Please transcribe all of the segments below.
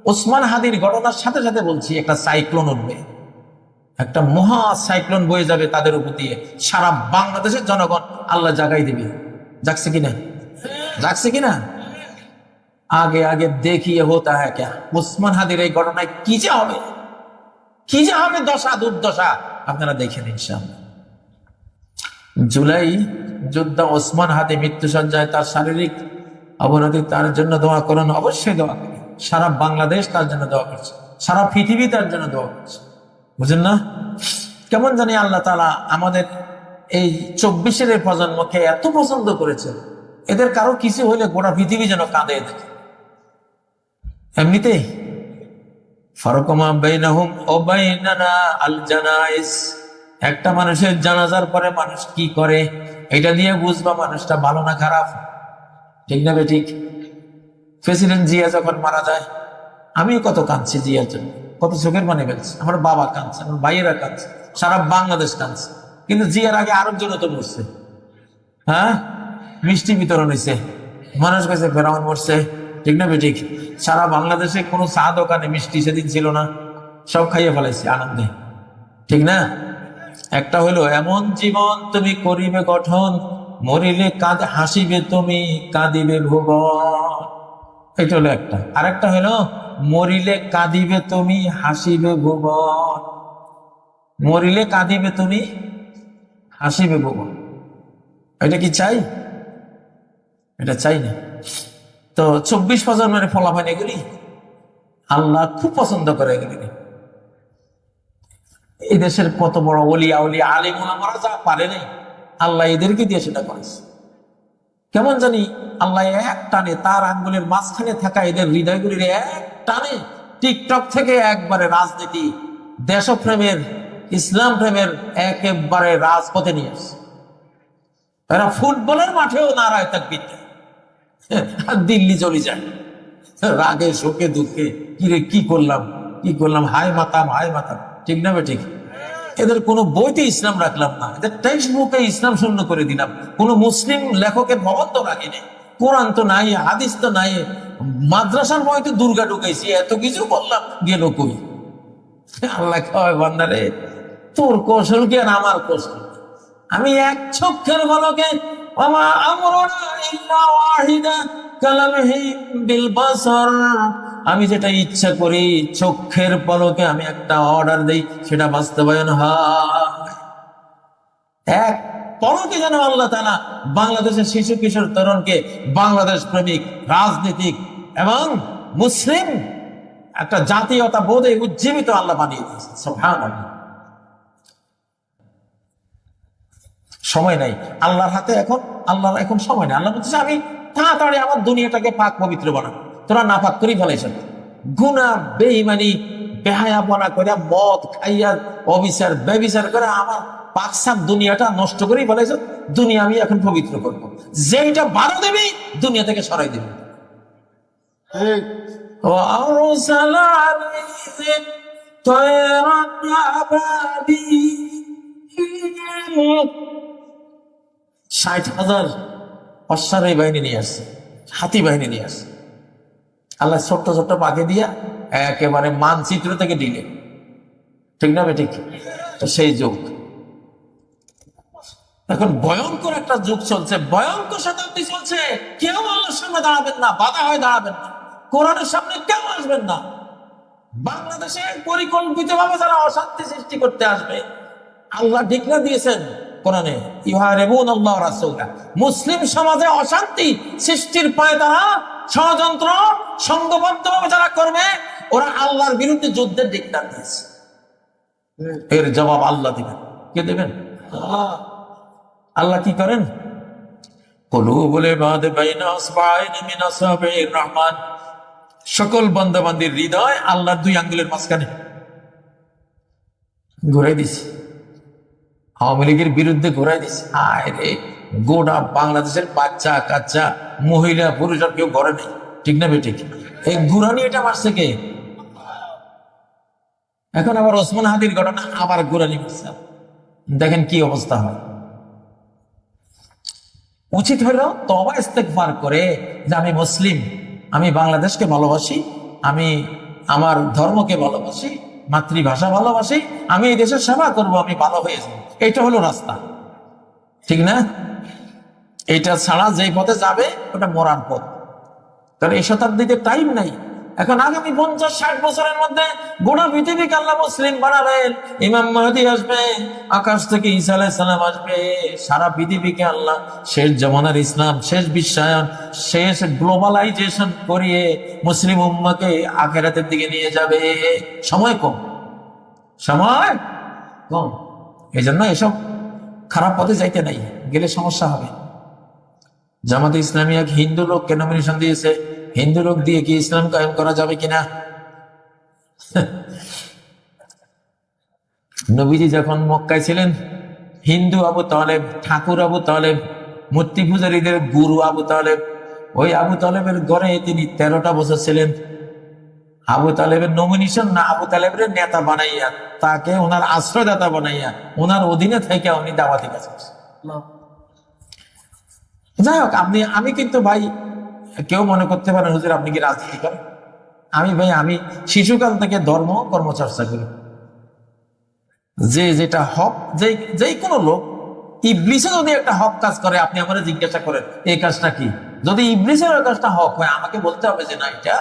ওসমান হাদির ঘটনার সাথে সাথে বলছি একটা সাইক্লোন উঠবে, একটা মহা সাইক্লোন বয়ে যাবে তাদের উপর দিয়ে, সারা বাংলাদেশের জনগণ আল্লাহ জাগাই দিবে। জাগছে কিনা? জাগছে কিনা? আগে আগে দেখিয়ে হতা হ্যাঁ ক্যা, ওসমান হাদির এই ঘটনায় কি যে হবে, কি যে হবে দশা দুর্দশা, আপনারা দেখেন ইনশাআল্লাহ। জুলাই যুদ্ধ, ওসমান হাদি মৃত্যু সজ্জায়, তার শারীরিক অবনতি, তার জন্য দোয়া করুন, অবশ্যই দোয়া করি। সারা বাংলাদেশ তার জন্য দোয়া করছে, সারা পৃথিবী তার জন্য দোয়া করছে। বুঝেন না? কেমন জানি আল্লাহ তাআলা আমাদের এই 24-এর প্রজন্মকে এত পছন্দ করেছে, এদের কারো কিছু হইলে গোটা পৃথিবী যেন কাঁদে থাকে। এমনিতেই ফারুকমা বাইনাহুম ওয়া বাইনানা আল জানাইজ, একটা মানুষের জানাজার পরে মানুষ কি করে এটা দিয়ে বুঝবা মানুষটা ভালো না খারাপ। ঠিক না বেঠিক? প্রেসিডেন্ট জিয়া যখন মারা যায়, আমি কত কাঁদছি জিয়ার জন্য, কত চোখের পানি ফেলছি, আমার বাবা কাঁদছে, আমার ভাইয়েরা কাঁদছে, সারা বাংলাদেশ কাঁদছে। কিন্তু জিয়ার আগে আরেকজন তো মরছে, হ্যাঁ, মিষ্টি বিতরণ হয়েছে, মানুষ কাছে ফেরাউন মরছে। ঠিক না বেঠিক? সারা বাংলাদেশে কোনো চা দোকানে মিষ্টি সেদিন ছিল না, সব খাইয়ে ফেলাইছে আনন্দে। ঠিক না? একটা হলো এমন জীবন তুমি করিবে গঠন, মরিলে কাঁদ হাসিবে তুমি, কাঁদিবে ভুবন। এটা হলো একটা। আরেকটা হলো মরিলে কাঁদিবে তুমি, হাসিবে ভুবন। মরিলে কাঁদিবে তুমি, হাসিবে ভুবন। এটা কি চাই? এটা চাই না। তো 24 প্রজন্মের ফলাফল এগুলি আল্লাহ খুব পছন্দ করে। এগুলি এই দেশের কত বড় ওলিয়া উলিয়া আলিম ওলামারা যা পারে নাই, আল্লাহ এদেরকে দিয়ে সেটা করেছে। কেমন জানি আল্লাহ এক টানে তার আঙ্গুলের মাঝখানে থাকা এদের হৃদয়গুলির এক টানে টিকটক থেকে একবারে রাজনীতি, দেশপ্রেমের, ইসলাম প্রেমের একেবারে রাজপথে নিয়ে আসছে। এরা ফুটবলের মাঠেও নারায় তাকবীর দেয়, আর দিল্লি চলে যায় রাগে শোকে দুঃখে, কিরে কি করলাম কি করলাম, হায় মাতাম হায় মাতাম। ঠিক না ঠিক? এদের কোনো বইতে ইসলাম রাখলাম না, এদের টেক্সট বুকে ইসলাম শূন্য করে দিলাম, কোন মুসলিম লেখকের প্রবন্ধ রাখি নাই, কোরআন তো নাই, হাদিস তো নাই, মাদ্রাসার বইতে দুর্গা ঢুকাইছি, এত কিছু বললাম, গেল কই? আল্লাহ কয় বান্দারে, তোর কৌশল কি আর আমার কৌশল? আমি এক চক্ষের পলকে, ওমা আমরুনা ইল্লা ওয়াহিদা কালামহি বিল বাসার, আমি যেটা ইচ্ছা করি চোখের পলকে আমি একটা অর্ডার দেই, সেটা বাস্তবায়ন হয়। এক পলকে যেন আল্লাহ তাআলা বাংলাদেশের শিশু কিশোর তরুণকে বাংলাদেশ প্রেমিক, রাজনীতিক এবং মুসলিম একটা জাতীয়তা বোধে উজ্জীবিত আল্লাহ বানিয়ে দিয়েছে। সুবহানাল্লাহ। সময় নাই আল্লাহর হাতে, আল্লাহর এখন সময় নেই। আল্লাহ বলছে আমি তাড়াতাড়ি আমার দুনিয়াটাকে পাক পবিত্র বানাবো, তোরা না পাক করেই ফেলাইছেন, গুনাহ বেঈমানি বেহায়াপনা করে, মদ খাইয়া অবিচার ব্যভিচার করে আমার পাকসাপ দুনিয়াটা নষ্ট করেই ফেলাইছেন। দুনিয়া আমি এখন পবিত্র করবো, যেইটা বাধা দেবে দুনিয়া থেকে সরাই দেবে। وأرسل عليهم طيرا أبابيل, 60,000 অশ্বারোহী বাহিনী নিয়ে আসছে, হাতি বাহিনী নিয়ে আসছে। আল্লাহ ছোট্ট ছোট্ট পাখি দিয়া একেবারে মানচিত্র থেকে দিলে। ঠিক না ঠিক? তো সেই যুগ এখন ভয়ঙ্কর একটা যুগ চলছে, ভয়ঙ্কর শতাব্দী চলছে। কেউ আল্লাহর সামনে দাঁড়াবেন না, বাধা হয়ে দাঁড়াবেন না, কোরআনের সামনে কেউ আসবেন না। বাংলাদেশে পরিকল্পিত ভাবে যারা অশান্তি সৃষ্টি করতে আসবে, আল্লাহ ঠিকনা দিয়েছেন কোরআনে, ইউহারিবুন আল্লাহ রাসূলা, মুসলিম সমাজে অশান্তি সৃষ্টির পায় তারা ষড়যন্ত্র সংঘবদ্ধভাবে যারা করবে, ওরা আল্লাহর বিরুদ্ধে যুদ্ধের ঠিকনা দিয়েছে। এর জবাব আল্লাহ দিবেন। কে দেবেন? আল্লাহ কি করেন? কুলুবুল ইবাদ বাইনা আসবাইনি মিন আসাবির রহমান, সকল বান্দাবান্দির হৃদয় আল্লাহর 2 আঙ্গুলের মাঝখানে ঘুরাই দিছে। আওয়ামী লীগের বিরুদ্ধে ঘুরাই দিছে। আয় রে, গোটা বাংলাদেশের বাচ্চা কাচ্চা মহিলা পুরুষ আর কেউ ঘরে নেই। ঠিক না বেঠিক? এই ঘুরানি এটা মারছে কে? এখন আবার ওসমান হাদির ঘটনা, আবার ঘুরানি মারছে। দেখেন কি অবস্থা হয়। উচিত হলো তওবা ইস্তেগফার করে যে আমি মুসলিম, আমি বাংলাদেশকে ভালোবাসি, আমি আমার ধর্মকে ভালোবাসি, মাতৃভাষা ভালোবাসি, আমি এই দেশের সেবা করব, আমি ভালো হয়ে যাব, এটা হলো রাস্তা, ঠিক না? এটা ছাড়া যে পথে যাবে ওটা মরার পথ। কারণ এই শতাব্দীতে টাইম নাই। এখন আগামী 50-60 বছরের মধ্যে গোটা পৃথিবীকে আল্লাহ মুসলিম বানাবেন, ইমাম মাহদী আসবে, আকাশ থেকে ঈসা আলাইহিস সালাম আসবে, সারা পৃথিবীকে আল্লাহ শেষ জামানার ইসলাম, শেষ বিশ্বায়ন, শেষ গ্লোবালাইজেশন করিয়ে মুসলিম উম্মাহকে আখিরাতের দিকে নিয়ে যাবে। সময় কম, সময় কম। এই জন্য এসব খারাপ পথে যাইতে নাই, গেলে সমস্যা হবে। জামাতে ইসলামী এক হিন্দু লোককে নমিনেশন দিয়েছে, হিন্দু লোক দিয়ে কি ইসলাম কায়েম করা যাবে কিনা? নবীজি যখন মক্কায় ছিলেন, হিন্দু আবু তালেব, ঠাকুর আবু তালেব, মূর্তি পূজারীদের গুরু আবু তালেব, ওই আবু তালেবের ঘরে তিনি 13টা বছর ছিলেন। আবু তালেবের নমিনেশন না, আবু তালেবের নেতা বানাইয়া, তাকে ওনার আশ্রয়দাতা বানাইয়া, ওনার অধীনে থেকে উনি দাওয়াতি কাজ করছেন। যাই হোক, আমি কিন্তু ভাই, কেউ মনে করতে পারেন হুজুর আপনি কি রাজনীতি করেন? আমি শিশুকাল থেকে ধর্ম কর্মচর্চা করি। যে যেটা হক, যে কোনো লোক, ইবলিসে যদি একটা হক কাজ করে, আপনি আমাকে জিজ্ঞাসা করেন এই কাজটা কি, যদি ইবলিসের ওই কাজটা হক হয়, আমাকে বলতে হবে যে না, এটা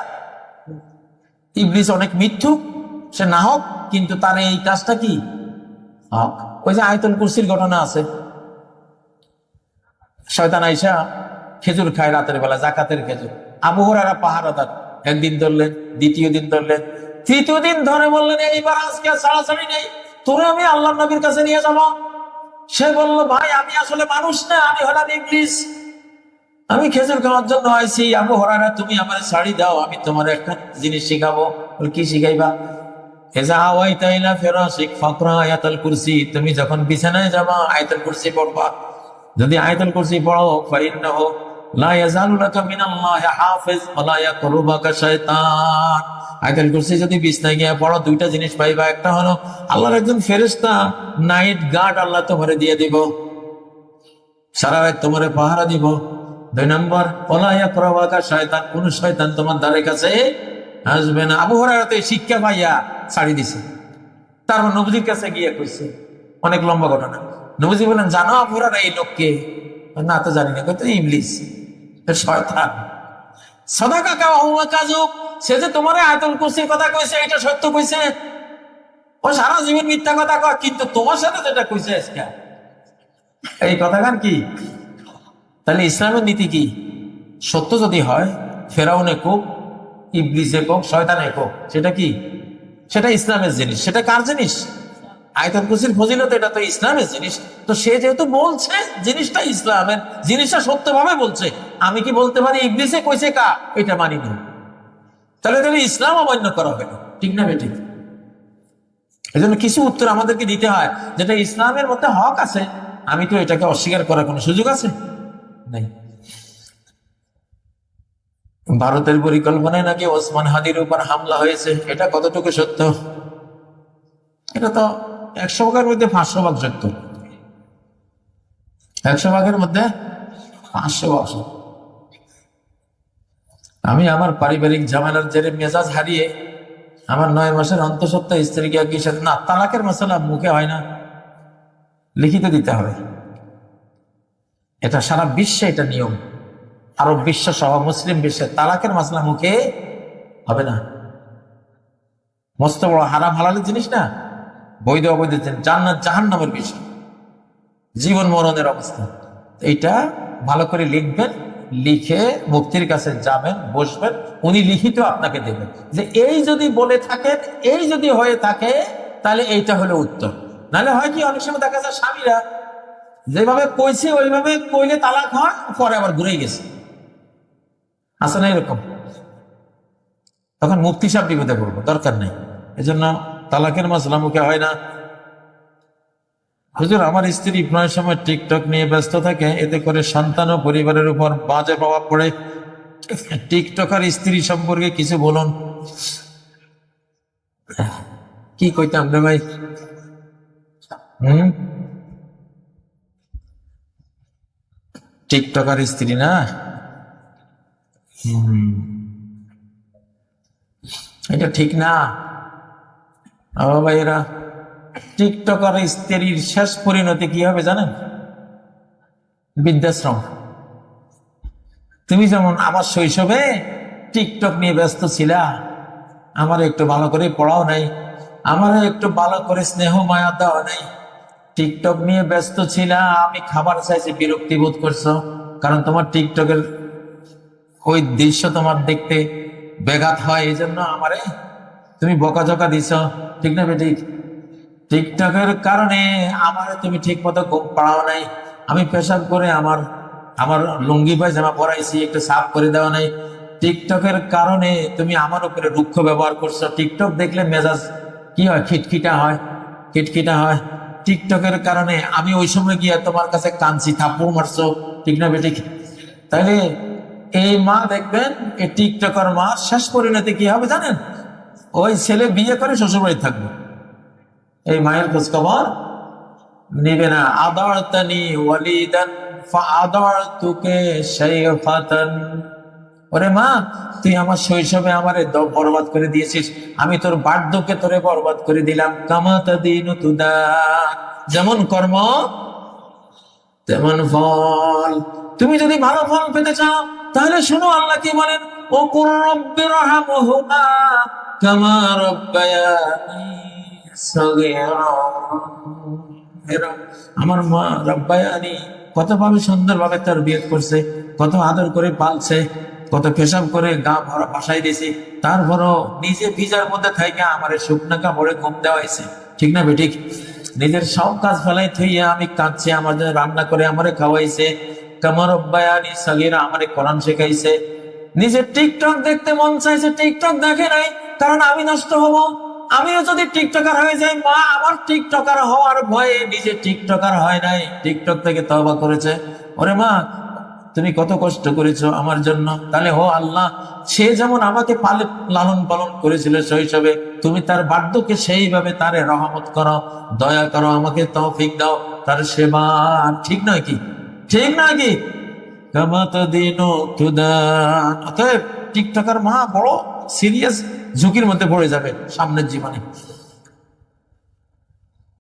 ইবলিস অনেক মিথ্যুক, সে না হক, কিন্তু তার এই কাজটা কি হক। ওই যে আয়াতুল কুরসির ঘটনা আছে, শয়তান আইসা খেজুর খায় রাতের বেলা, জাকাতের খেজুর। আবু হুরায়রা পাহারাদার, একদিন ধরলেন, দ্বিতীয় দিন ধরলেন, তৃতীয় দিন ধরে বললেন এইবার আজকে ছাড়াছাড়ি নেই, তোরে আমি আল্লাহ নবীর কাছে নিয়ে যাব। সে বলল ভাই আমি আসলে মানুষ না, আমি হলাম ইবলিস, আমি খেজুর খাওয়ার জন্য আইছি। আবু হুরায়রা তুমি আমার ছাড়ি দাও, আমি তোমার একটা জিনিস শিখাবো। কি শিখাইবা? এজা আওয়াইতা ইলা ফিরাশিক ফাকরা আয়াতুল কুরসি, তুমি যখন বিছানায় যাবা আয়াতুল কুরসি পড়বা। যদি আয়াতুল কুরসি পড়ো, ফাইন্নাহু লা ইয়াজালু লাকা মিনাল্লাহি হাফিজ ওয়া লা ইয়াকরুবাকা শায়তান। আয়াতুল কুরসি যদি বিছানায় গিয়ে পড়ো, দুইটা জিনিস পাইবা। একটা হলো আল্লাহর একজন ফেরেশতা, নাইট গার্ড আল্লাহ তোমারে দিয়ে দিব, সারা রাত তোমারে পাহারা দিব। 2 নম্বর, ওয়া লা ইয়াকরুবাকা শায়তান, কোন শয়তান তোমার ধারে কাছে আসবে না। আবু হুরায়রা তো শিক্ষা পাইয়া ছাড়ি দিছে। তারপর নবীজির কাছে গিয়ে কইছে, অনেক লম্বা ঘটনা। নবীজি বলেন জানো আবু হুরায়রা এই লোককে? না তো জানি না। কইতে ইবলিস, শয়তান। সাদাকা কা ওয়া কাযুব, সে যে তোমার আয়াতুল কুরসির কথা কইছে এটা সত্য কইছে, ও সারা জীবন মিথ্যা কথা কয়, কিন্তু তোমার সাথে যেটা কইছে আজকে এই কথাখান কি? তাহলে ইসলামের নীতি কি? সত্য যদি হয়, ফেরাউনে কোক, ইবলিসে কোক, শয়তানে কোক, সেটা কি? সেটা ইসলামের জিনিস। সেটা কার জিনিস? আয়াতুল কুরসির ফজিলত, এটা তো ইসলামের জিনিস। তো সে যেহেতু বলছে জিনিসটা ইসলামের, জিনিসটা সত্যভাবে বলছে, আমি কি বলতে পারি ইবলিসে কইছে কা এটা মানি না? তাহলে তাহলে ইসলাম অমান্য করা হবে না, ঠিক না বেঠিক? এই জন্য কিছু উত্তর আমাদেরকে দিতে হয়, যেটা ইসলামের মধ্যে হক আছে, আমি তো এটাকে অস্বীকার করার কোনো সুযোগ আছে নাই। ভারতের পরিকল্পনায় নাকি ওসমান হাদির উপর হামলা হয়েছে, এটা কতটুকু সত্য? এটা তো 100 ভাগের মধ্যে 500 ভাগ সত্য। 100 ভাগের মধ্যে 500 ভাগ সত্য। আমি আমার পারিবারিক ঝামেলার জেরে মেজাজ হারিয়ে আমার 9 মাসের অন্তঃসত্ত্বা স্ত্রীকে একই সাথে, না তালাকের মশলা মুখে হয় না, লিখিত দিতে হবে। এটা সারা বিশ্বে এটা নিয়ম, আরব বিশ্ব সহ মুসলিম বিশ্বে তালাকের মশলা মুখে হবে না। মস্ত বড় হারাম হালালের জিনিস না, বৈধ অবৈধ জান্নাত জাহান্নামের বিষয়, জীবন মরণের অবস্থা। এইটা ভালো করে লিখবেন, লিখে মুফতির কাছে যাবেন, বসবেন, উনি লিখিত আপনাকে দেবেন যে এই যদি বলে থাকেন, এই যদি হয়ে থাকে, তাহলে এইটা হলো উত্তর। নাহলে হয় কি, অনেক সময় দেখা যায় স্বামীরা যেভাবে কইছে ওইভাবে কইলে তালাক হয়, পরে আবার ঘুরে গেছে, আছে না এরকম? তখন মুফতি সাহেব বিপদে পড়বো, দরকার নেই। এজন্য তালাকের মাসলা মুখে হয় না। হুজুর আমার স্ত্রী প্রায় সময় টিকটক নিয়ে ব্যস্ত থাকে, এতে করে সন্তান ও পরিবারের উপর বাজে প্রভাব পড়ে। টিকটক আর স্ত্রী সম্পর্কে কিছু বলুন। কি কইতাম রে ভাই? টিকটক আর স্ত্রী না, এটা ঠিক না। ভাইরা, টিকটকার স্ত্রীর শেষ পরিণতি কি হবে জানেন? বৃদ্ধাশ্রম। তুমি যেমন আমার শৈশবে টিকটক নিয়ে ব্যস্ত ছিলা, আমার একটু ভালো করে পড়াও নাই, আমার একটু ভালো করে স্নেহ মায়া দেওয়া নাই, টিকটক নিয়ে ব্যস্ত ছিলা, আমি খাবার চাইছি, বিরক্তি বোধ করছো, কারণ তোমার টিকটকের ওই দৃশ্য তোমার দেখতে ব্যাঘাত হয়, এই জন্য আমারে তুমি বকাঝকা দিছ, ঠিক না বেঠিক? টিকটকের কারণে আমারে তুমি ঠিক মতো ঘুম পাড়াও নাই, আমি পেশাব করে আমার আমার লুঙ্গি পায়জামা পরাইছি, একটু সাফ করে দেওয়া নাই। টিকটকের কারণে তুমি আমার উপরে রুক্ষ ব্যবহার করছো, টিকটক দেখলে মেজাজ কি হয়, খিটখিটা হয়, খিটখিটা হয়। টিকটকের কারণে আমি ওই সময় গিয়ে তোমার কাছে কাঁদছি, থাপ্পড় মারছো, ঠিক না বেঠিক? তাইলে এই মা দেখবেন, এই টিকটকার মা শেষ পরিণতি কি হবে জানেন? ওই ছেলে বিয়ে করে শ্বশুরবাড়ি থাকবে, এই মায়ের খোঁজ খবর নিবে না। আদারতানি ওয়ালিদান ফাআদারতুকে শাইখাতান। ওরে মা, তুই আমার শৈশবে আমারে বরবাদ করে দিয়েছিস, আমি তোর বার্ধক্যে তোরে বরবাদ করে দিলাম। কামাতাদিনু তুদান, যেমন কর্ম তেমন ফল। তুমি যদি ভালো ফল পেতে চাও তাহলে শোনো আল্লাহ কি বলেন, ও কুর রব্বির রহমহুমা কামা রাব্বায়ানি সগীরা। আমার মা রব্বায়ানি কতভাবে সুন্দরভাবে তার বিয়ে করছে, কত আদর করে পালছে, কত পেশাব করে গা ভরা বাসায় দিয়েছি, তারপরও নিজে ভিজার মধ্যে থাকে আমারে শুকনা কাপড়ে ঘুম দেওয়াইছে, ঠিক না বেঠিক? নিজের সব কাজ ফেলাই থইয়া আমি কাঁদছি, আমার জন্য রান্না করে আমারে খাওয়াইছে। কামার রব্বায়ানি সগীরা, আমারে কোরআন শেখাইছে। নিজের টিকটক দেখতে মন চাইছে, টিকটক দেখে নাই, কারণ আমি নষ্ট হব। আমিও যদি টিকটকার হয়ে যাই, মা আমার টিকটকার হওয়ার ভয়ে নিজে টিকটকার হয় নাই, টিকটক থেকে তওবা করেছে। ওরে মা, তুমি কত কষ্ট করেছো আমার জন্য, তাহলে হো আল্লাহ, সে যেমন আমাকে লালন পালন করেছিল শৈশবে, তুমি তার বার্ধক্যে সেইভাবে তারে রহমত করো, দয়া করো, আমাকে তৌফিক দাও তার সেবা। ঠিক নয় কি? ঠিক নয় কি? কামাতাদিনু তুদান। অতএব টিকটকার মা বড় সিরিয়াস ঝুঁকির মধ্যে পড়ে যাবে সামনের জীবনে।